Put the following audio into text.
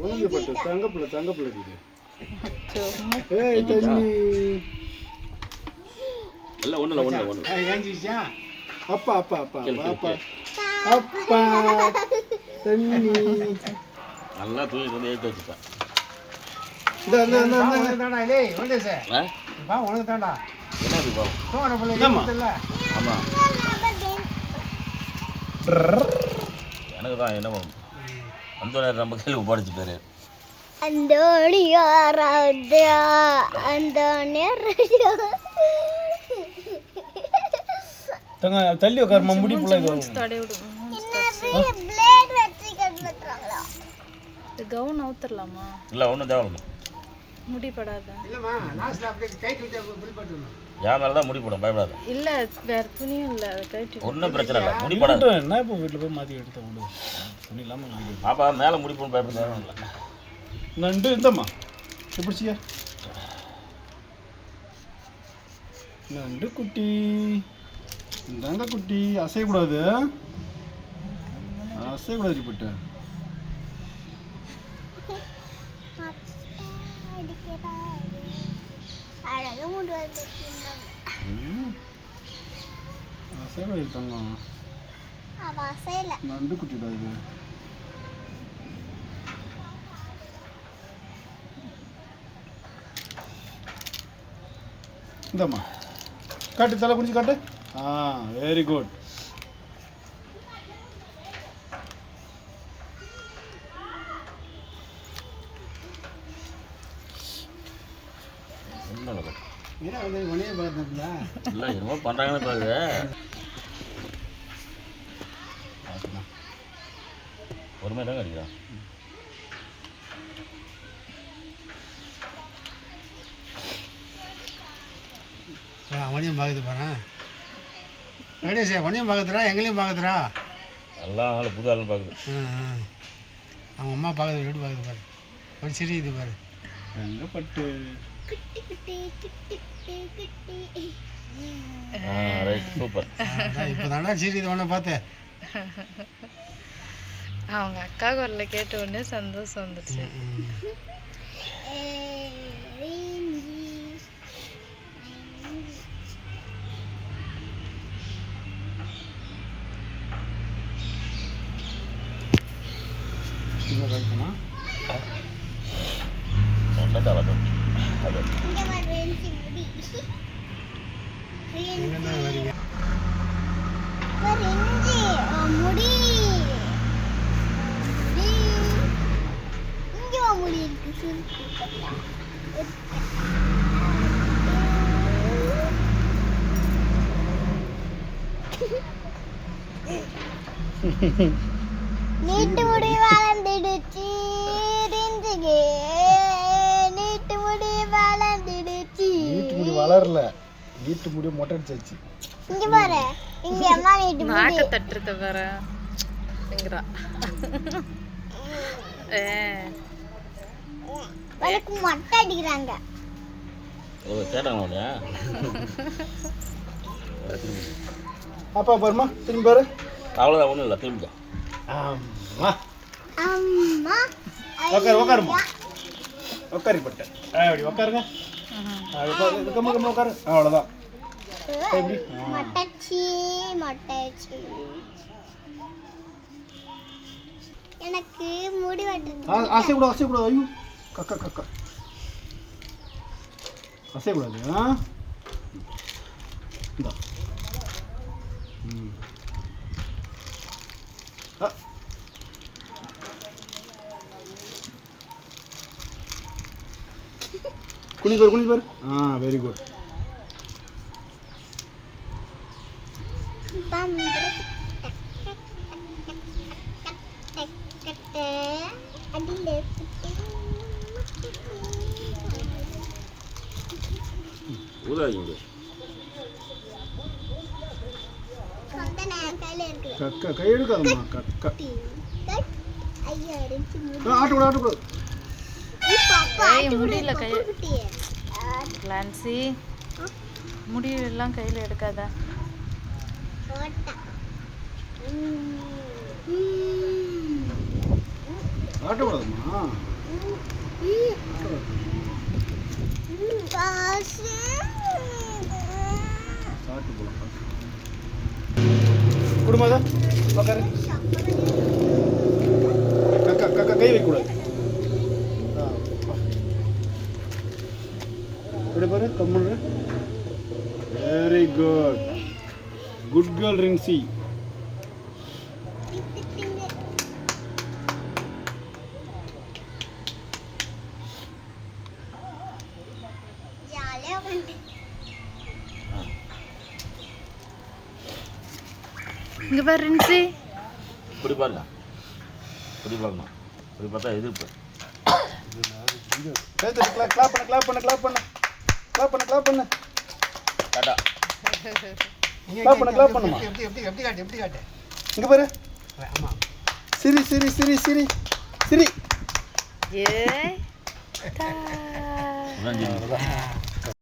ஒழுங்கு பட்டு தங்க பிள்ளை இது. ஏய் தண்ணி இல்ல ஒண்ணு ஏஞ்சிச்சா அப்பா அப்பா அப்பா அப்பா அப்பா தண்ணி நல்லா தூக்கி கொண்டு ஏற்றி வச்சுட்டேன். தாண்டா டேய் ஒண்டே சார் பா உனக்கு தாண்டா என்னது பா தோற பிள்ளை இல்ல ஆமா எனக்கு தான் என்ன அந்த நேரம் நம்ம கையில் ஒப்படைச்சு பேரு தள்ளி உட்காருமா முடி புள்ள கவுன் அவுத்தரலாமா? இல்லை ஒன்றும் தேவையில்லை முடி படாத. இல்லம்மா லாஸ்ட்ல அப்படியே கை தூக்கி புல் பட்டுறணும். என் மேலே தான் முடி போடும் பயப்படாத. இல்ல வேற துணியும் இல்ல அதை கட்டி ஒன்றும் பிரச்சனை இல்லை முடி படாது. என்ன இப்போ வீட்டில் போய் மாற்றி எடுத்து விடு துணி இல்லாமல் பாப்பா மேலே முடி போடும் பயப்பட தேவையில்லை. நண்டு இந்தம்மா எப்படிச்சியா நண்டு குட்டி இந்தாங்க குட்டி அசையக்கூடாது ரிப்போட்டு அசையக்கூடாது தங்கம் நண்டு குட்டி தான் இது இந்தம்மா காட்டு தலை குடிச்சு காட்டு வெரி குட் இல்லை என்னமோ பண்ணுறாங்கன்னு பாருங்க பொறுமையாக தாங்க அடிக்கிறான். அவனையும் பார்க்குது பாரு கணேஷ் அவனையும் பார்க்குதுரா எங்களையும் பார்க்குதுரா எல்லாம் ஆள் புது ஆள் பார்க்குது. அவங்க அம்மா பார்க்குது வீடு பார்க்குது பாரு ஒரு சரி இது பாரு எங்கே பட்டு ரைட் சூப்பர். இப்போ தானே சரி இது ஒன்று பார்த்தேன் அவங்க அக்கா குரல கேட்ட உடனே சந்தோஷம் வந்துச்சு. நீட்டு முடி வளர்ந்துடுச்சு நீட்டு முடி வளர்ந்துடுச்சு நீட்டு முடி வளரல நீட்டு முடி மொட்டை அடிச்சாச்சு. இங்க பாரு இங்க அம்மா நீட்டு முடி நாக்க தட்டுறத வேற எங்கடா வலக்கு மொட்டை அடிக்கிறாங்க. கேட்டாங்களா அப்பா பாருமா திரும்பி பாரு அவ்வளோதான் ஒன்றும் இல்லை திரும்பிக்கோ. அம்மா அம்மா உட்காருமா உட்காரி பட்டேன் அப்படி உட்காருங்க கம்ம உட்காரு அவ்வளோதான் மொட்டச்சி மொட்டச்சி எனக்கு முடி வெட்டுறது அசைக்கூடாது ஐயோ கக்கா கக்கா அசைக்கூடாது இந்தா குனிஞ்சு பாரு வெரி குட். ஊதாதீங்க கக்கா கை எடுக்காதம்மா கக்கா ஆட்டக்கூடாது முடியல கை கிளான்சி முடியெல்லாம் கையில் எடுக்காத. ஆட்டக்கூடாதும்மா காசு குடும்பதா உட்காரு. கக்கா கக்கா கை வைக்கக்கூடாது. இப்படி பாரு கம்முன்னு. Very good. Good girl Rincy. ஜாலியா வந்து இங்க பாரு ரின்சி. இப்படி பாருங்க, இப்படி பார்க்கணும். இப்படி பார்த்தா எதிர்ப்பு. கிளாப் பண்ணு கிளாப் பண்ணு கிளாப் பண்ணு கிளாப் பண்ணு கிளாப் பண்ணு. டாட்டா. கிளாப் பண்ணு கிளாப் பண்ணுமா. எப்படி எப்படி எப்படி காட்டு எப்படி காட்டு. இங்க பாரு. ஆமாம். சிரி சிரி சிரி சிரி சிரி. ஏ அதான் ஜெயிச்சது.